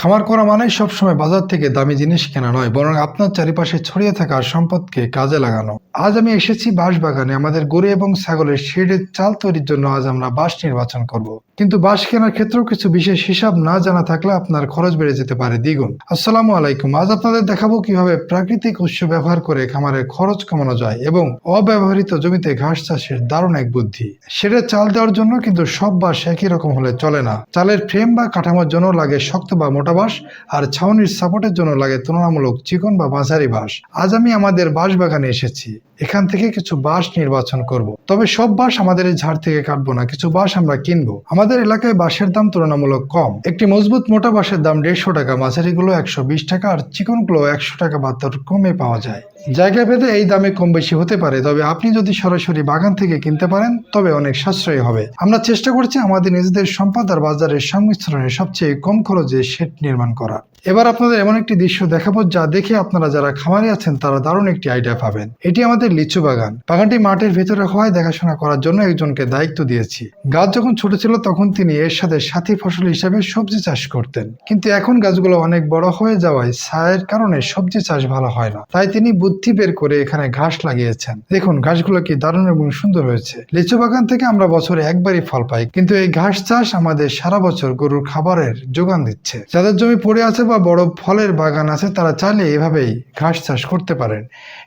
খামার করা মানে সবসময় বাজার থেকে দামি জিনিস কেনা নয়, বরং আপনার চারিপাশে ছড়িয়ে থাকা সম্পদকে কাজে লাগানো। আজ আমি এসেছি বাঁশ বাগানে। আমাদের গরু এবং ছাগলের শেডের চাল তৈরির জন্য আজ আমরা বাঁশ নির্বাচন করব। কিন্তু বাঁশ কেনার ক্ষেত্রেও কিছু বিশেষ হিসাব না জানা থাকলে আপনার খরচ বেড়ে যেতে পারে দ্বিগুণ। আসসালামু আলাইকুম। আজ আপনাদের দেখাবো কিভাবে প্রাকৃতিক উৎস ব্যবহার করে খামারের খরচ কমানো যায় এবং অব্যবহৃত জমিতে ঘাস চাষের দারুণ এক বুদ্ধি। শেডের চাল দেওয়ার জন্য কিন্তু সব বাঁশ একই রকম হলে চলে না। চালের ফ্রেম বা কাঠামোর জন্য লাগে শক্ত বা মোটা বাঁশ, আর ছাউনির সাপোর্টের জন্য লাগে তুলনামূলক চিকন বা মাঝারি বাঁশ। আজ আমি আমাদের বাঁশ বাগানে এসেছি। এখান থেকে কিছু বাঁশ নির্বাচন করব। তবে সব বাঁশ আমাদের এই ঝাড় থেকে কাটবো না, কিছু বাঁশ আমরা কিনবো। আমাদের এলাকায় বাঁশের দাম তুলনামূলক কম। একটি মজবুত মোটা বাঁশের দাম 150 টাকা, মাঝারিগুলো 120 টাকা, আর চিকনগুলো 100 টাকা বা তার কমে পাওয়া যায়। জায়গা ভেদে এই দামে কম বেশি হতে পারে, তবে আপনি যদি সরাসরি বাগান থেকে কিনতে পারেন তবে অনেক সাশ্রয়ী হবে। আমরা চেষ্টা করছি আমাদের নিজেদের সম্পদ আর বাজারের সংমিশ্রণে সবচেয়ে কম খরচে শেড নির্মাণ করা। এবার আপনাদের এমন একটি দৃশ্য দেখাবো যা দেখে আপনারা যারা খামারে আছেন তারা দারুণ একটি আইডিয়া পাবেন। এটি আমাদের লিচু বাগান। বাগানটি মাঠের ভেতরে হওয়ায় দেখাশোনা করার জন্য একজনকে দায়িত্ব দিয়েছি। গাছ যখন ছোট ছিল তখন তিনি এর সাথে সাথী ফসল হিসেবে সবজি চাষ করতেন, কিন্তু এখন গাছগুলো অনেক বড় হয়ে যাওয়ায় ছায়ের কারণে সবজি চাষ ভালো হয় না। তাই তিনি বুদ্ধি বের করে এখানে ঘাস লাগিয়েছেন। দেখুন ঘাসগুলো কি দারুণ এবং সুন্দর হয়েছে। লিচু বাগান থেকে আমরা বছরে একবারই ফল পাই, কিন্তু এই ঘাস চাষ আমাদের সারা বছর গরুর খাবারের যোগান দিচ্ছে। যাদের জমি পড়ে আছে বা বড় ফলের বাগান আছে তারা চাইলে এভাবেই ঘাস চাষ করতে পারেন।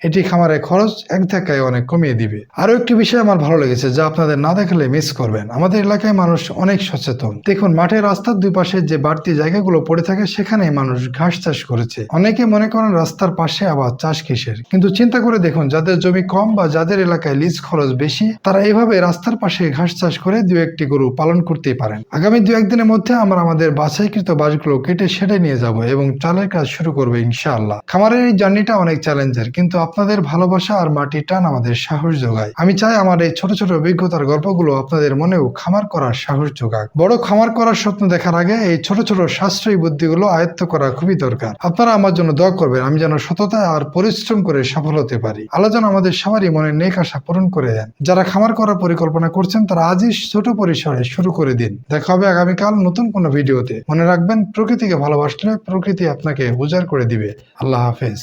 এটি খামারের খরচ এক ধাক্কায় অনেক কমিয়ে দিবে। আরো একটি বিষয় আমার ভালো লেগেছে যা আপনাদের না দেখলে মিস করবেন। আমাদের এলাকায় মানুষ অনেক সচেতন। দেখুন মাঠের রাস্তার দুই পাশে যে বাড়তি জায়গাগুলো পড়ে থাকে সেখানে মানুষ ঘাস চাষ করেছে। অনেকে মনে করেন রাস্তার পাশে আবার চাষ কিসের, কিন্তু চিন্তা করে দেখুন যাদের জমি কম বা যাদের এলাকায় লিজ খরচ বেশি তারা এইভাবে রাস্তার পাশে ঘাস চাষ করে দু একটি গরু পালন করতেই পারেন। আগামী 2-1 দিনের মধ্যে আমরা আমাদের বাছাইকৃত বাঁশগুলো কেটে সেটে নিয়ে যাব এবং চালের কাজ শুরু করবে ইনশাআল্লাহ। খামারের এই জার্নিটা অনেক চ্যালেঞ্জের, কিন্তু আপনাদের ভালোবাসা আর মাটির টান আমাদের সাহস যোগায়। আমি চাই আমার এই ছোট ছোট অভিজ্ঞতার গল্পগুলো আপনাদের মনেও খামার করার সাহস যোগাক। বড় খামার করার স্বপ্ন দেখার আগে এই ছোট ছোট সাশ্রয়ী বুদ্ধিগুলো আয়ত্ত করা খুবই দরকার। আপনারা আমার জন্য দোয়া করবেন আমি যেন সততা আর পরিশ্রম করে সফল হতে পারি। আল্লাহ যেন আমাদের সবারই মনের নেক আশা পূরণ করে দেন। যারা খামার করার পরিকল্পনা করছেন তারা আজই ছোট পরিসরে শুরু করে দিন। দেখা হবে আগামীকাল নতুন কোনো ভিডিওতে। মনে রাখবেন প্রকৃতিকে ভালোবাসলে প্রকৃতি আপনাকে উজাড় করে দিবে। আল্লাহ হাফেজ।